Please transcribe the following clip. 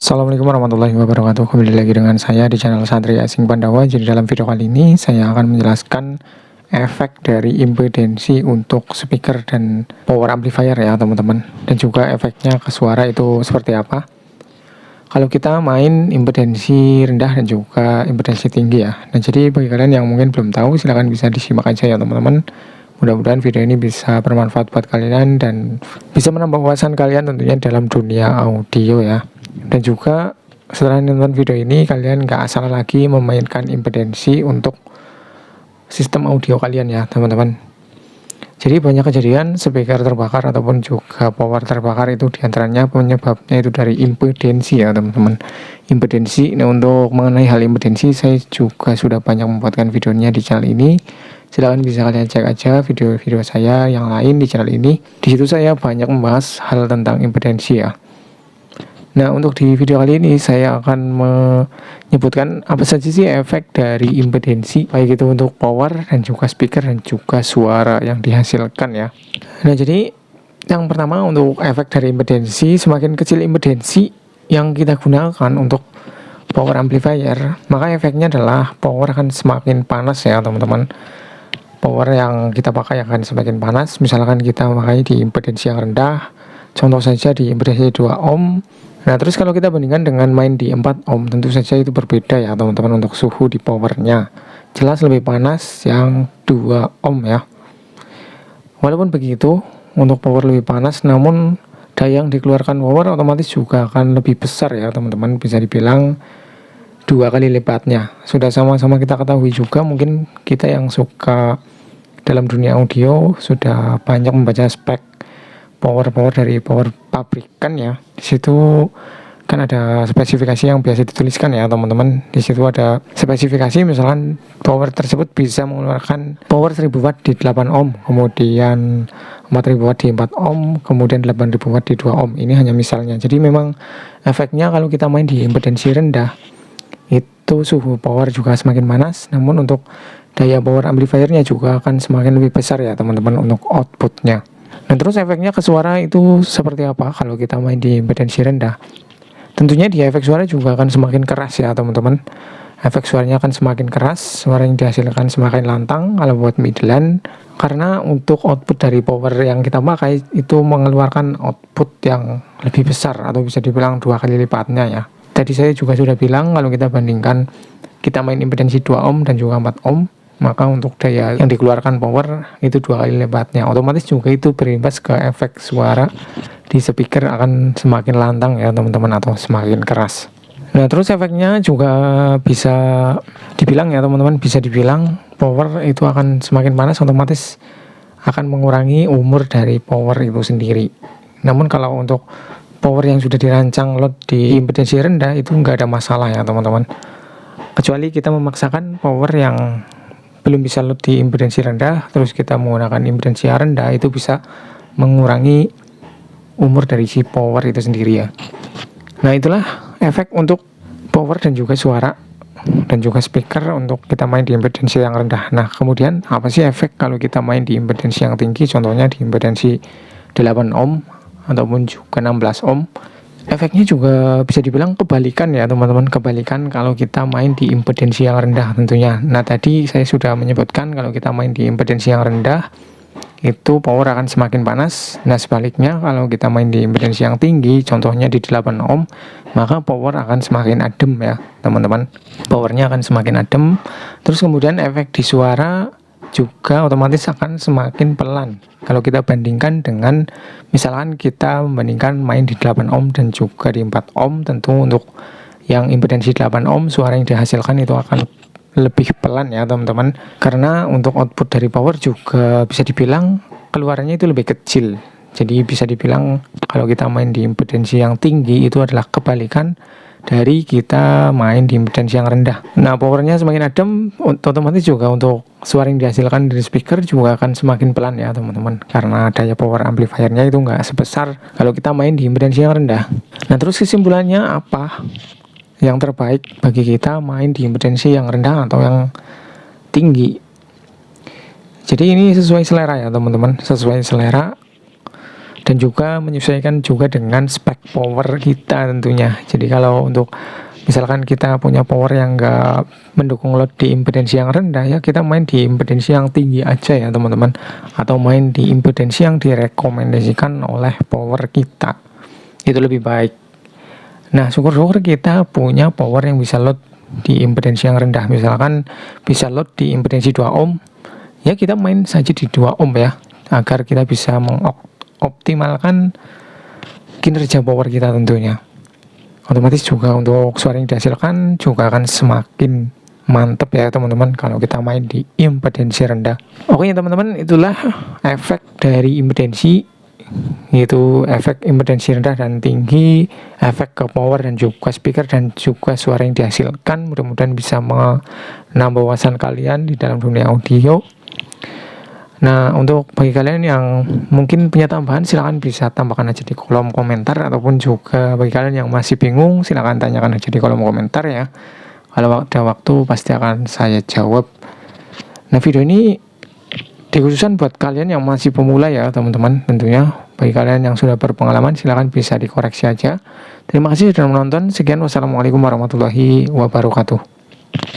Assalamualaikum warahmatullahi wabarakatuh. Kembali lagi dengan saya di channel Santri Asing Pandawa. Jadi dalam video kali ini saya akan menjelaskan efek dari impedensi untuk speaker dan power amplifier ya teman-teman. Dan juga efeknya ke suara itu seperti apa. Kalau kita main impedensi rendah dan juga impedensi tinggi ya. Nah jadi bagi kalian yang mungkin belum tahu, silahkan bisa disimak aja ya teman-teman. Mudah-mudahan video ini bisa bermanfaat buat kalian dan bisa menambah wawasan kalian tentunya dalam dunia audio ya. Dan juga setelah nonton video ini kalian gak asal lagi memainkan impedensi untuk sistem audio kalian ya teman-teman. Jadi banyak kejadian speaker terbakar ataupun juga power terbakar itu diantaranya penyebabnya itu dari impedensi ya teman-teman. Impedensi, nah untuk mengenai hal impedensi saya juga sudah banyak membuatkan videonya di channel ini. Silahkan bisa kalian cek aja video-video saya yang lain di channel ini. Di situ saya banyak membahas hal tentang impedensi ya. Nah untuk di video kali ini saya akan menyebutkan apa saja sih efek dari impedensi, baik itu untuk power dan juga speaker dan juga suara yang dihasilkan ya. Nah jadi yang pertama untuk efek dari impedensi, semakin kecil impedensi yang kita gunakan untuk power amplifier, maka efeknya adalah power akan semakin panas ya teman-teman. Power yang kita pakai akan semakin panas. Misalkan kita pakai di impedensi yang rendah, contoh saja di impedensi 2 ohm. Nah terus kalau kita bandingkan dengan main di 4 ohm, tentu saja itu berbeda ya teman-teman untuk suhu di powernya. Jelas lebih panas yang 2 ohm ya. Walaupun begitu, untuk power lebih panas, namun daya yang dikeluarkan power otomatis juga akan lebih besar ya teman-teman. Bisa dibilang 2 kali lipatnya. Sudah sama-sama kita ketahui juga, mungkin kita yang suka dalam dunia audio sudah banyak membaca spek power dari power pabrikan ya. Di situ kan ada spesifikasi yang biasa dituliskan ya teman-teman. Di situ ada spesifikasi, misalkan power tersebut bisa mengeluarkan power 1000 watt di 8 ohm, kemudian 4000 watt di 4 ohm, kemudian 8000 watt di 2 ohm. Ini hanya misalnya. Jadi memang efeknya kalau kita main di impedensi rendah, itu suhu power juga semakin panas, namun untuk daya power amplifiernya juga akan semakin lebih besar ya teman-teman untuk outputnya. Nah terus efeknya ke suara itu seperti apa kalau kita main di impedensi rendah? Tentunya di efek suara juga akan semakin keras ya teman-teman. Efek suaranya akan semakin keras, suara yang dihasilkan semakin lantang kalau buat midland, karena untuk output dari power yang kita pakai itu mengeluarkan output yang lebih besar atau bisa dibilang 2 kali lipatnya ya. Tadi saya juga sudah bilang kalau kita bandingkan kita main impedensi 2 ohm dan juga 4 ohm, maka untuk daya yang dikeluarkan power itu 2 kali lipatnya. Otomatis juga itu berimbas ke efek suara di speaker akan semakin lantang ya teman-teman, atau semakin keras. Nah terus efeknya juga bisa dibilang ya teman-teman, bisa dibilang power itu akan semakin panas, otomatis akan mengurangi umur dari power itu sendiri. Namun kalau untuk power yang sudah dirancang load di impedensi rendah itu nggak ada masalah ya teman-teman, kecuali kita memaksakan power yang belum bisa load di impedensi rendah, terus kita menggunakan impedensi yang rendah, itu bisa mengurangi umur dari si power itu sendiri ya. Nah itulah efek untuk power dan juga suara dan juga speaker untuk kita main di impedensi yang rendah. Nah kemudian apa sih efek kalau kita main di impedensi yang tinggi, contohnya di impedensi 8 ohm ataupun juga 16 ohm? Efeknya juga bisa dibilang kebalikan ya teman-teman, kebalikan kalau kita main di impedensi yang rendah tentunya. Nah tadi saya sudah menyebutkan kalau kita main di impedensi yang rendah itu power akan semakin panas. Nah sebaliknya kalau kita main di impedensi yang tinggi, contohnya di 8 ohm, maka power akan semakin adem ya teman-teman. Powernya akan semakin adem. Terus kemudian efek di suara juga otomatis akan semakin pelan kalau kita bandingkan dengan misalkan kita membandingkan main di 8 ohm dan juga di 4 ohm. Tentu untuk yang impedensi 8 ohm suara yang dihasilkan itu akan lebih pelan ya teman-teman, karena untuk output dari power juga bisa dibilang keluarannya itu lebih kecil. Jadi bisa dibilang kalau kita main di impedensi yang tinggi itu adalah kebalikan dari kita main di impedensi yang rendah. Nah powernya semakin adem, otomatis juga untuk suara yang dihasilkan dari speaker juga akan semakin pelan ya teman-teman, karena daya power amplifiernya itu nggak sebesar kalau kita main di impedensi yang rendah. Nah terus kesimpulannya apa yang terbaik bagi kita main di impedensi yang rendah atau yang tinggi? Jadi ini sesuai selera ya teman-teman, sesuai selera. dan juga menyesuaikan juga dengan spek power kita tentunya. Jadi kalau untuk misalkan kita punya power yang enggak mendukung load di impedensi yang rendah, ya kita main di impedensi yang tinggi aja ya teman-teman, atau main di impedensi yang direkomendasikan oleh power kita, itu lebih baik. Nah, syukur-syukur kita punya power yang bisa load di impedensi yang rendah, misalkan bisa load di impedensi 2 ohm, ya kita main saja di 2 ohm ya, agar kita bisa mengoptimalkan kinerja power kita tentunya. Otomatis juga untuk suara yang dihasilkan juga akan semakin mantap ya teman-teman kalau kita main di impedensi rendah. Oke ya teman-teman, itulah efek dari impedensi, yaitu efek impedensi rendah dan tinggi, efek ke power dan juga speaker dan juga suara yang dihasilkan. Mudah-mudahan bisa menambah wawasan kalian di dalam dunia audio. Nah, untuk bagi kalian yang mungkin punya tambahan, silahkan bisa tambahkan aja di kolom komentar, ataupun juga bagi kalian yang masih bingung, silahkan tanyakan aja di kolom komentar ya. Kalau ada waktu pasti akan saya jawab. Nah, video ini dikhususkan buat kalian yang masih pemula ya teman-teman tentunya. Bagi kalian yang sudah berpengalaman, silahkan bisa dikoreksi aja. Terima kasih sudah menonton. Sekian, wassalamualaikum warahmatullahi wabarakatuh.